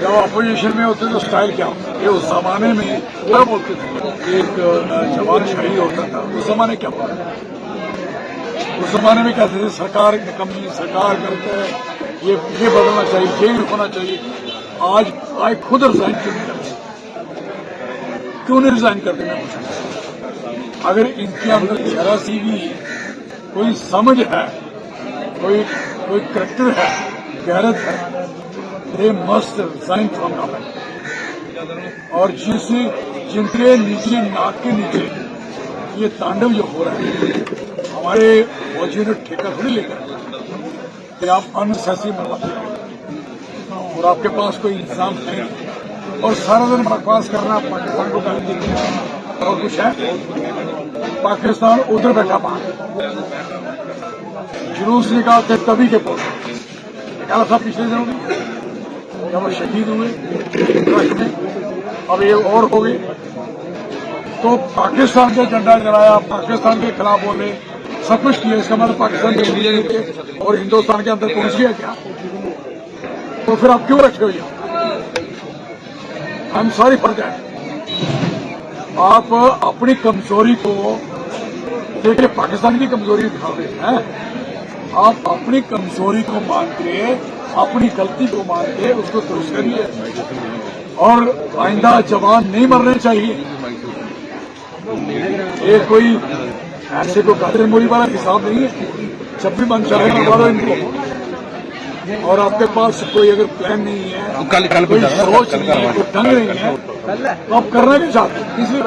जब अपोजिशन में होते तो स्टाइल क्या होता? ये उस जमाने में क्या बोलते थे, एक जवान शहीद होता था, उस जमाने क्या बोलते थे? उस जमाने में कहते थे सरकार निकम्मी, सरकार करते हैं, ये बदलना चाहिए, ये होना चाहिए। आज खुद रिजाइन क्यों नहीं करते? क्यों नहीं रिजाइन करते? मैं पूछूं, अगर इनके अंदर जरा सी भी कोई समझ है, कोई करैक्टर है, गैरत है, they must resign from government. और जिनके नीचे, नाक के नीचे ये तांडव जो हो रहा है, हमारे फौजियों ने ठेका थोड़ी लेकर कि आप अननेसेसरी मरवाते हैं और आपके पास कोई इंतजाम है और सारा दिन बकवास करना, पाकिस्तान को गाली देना और कुछ है। पाकिस्तान उधर बैठा बाहर जुलूस निकालते तभी के पोल निकाला था पिछले दिनों में, जब वो शहीद हुए रश में। अब ये और हो गए तो पाकिस्तान का झंडा जलाया, पाकिस्तान के खिलाफ बोले, सब कुछ किया। इसका मतलब पाकिस्तान के और हिंदुस्तान के अंदर पहुंच गया क्या? तो फिर आप क्यों रखे हो? I am sorry for that. आप अपनी कमजोरी को देखिए, पाकिस्तान की कमजोरी दिखा रहे हैं। आप अपनी कमजोरी को मान के, अपनी गलती को मान के उसको दुरुस्त करिए। और आइंदा जवान नहीं मरने चाहिए। ये कोई ऐसे को कादिर मोरी वाला हिसाब नहीं है, जब भी मन चाहे मरवा इनको। और आपके पास कोई अगर प्लान नहीं है, कोई सोच नहीं है, कोई ढंग नहीं है, तो आप करना भी चाहते हैं।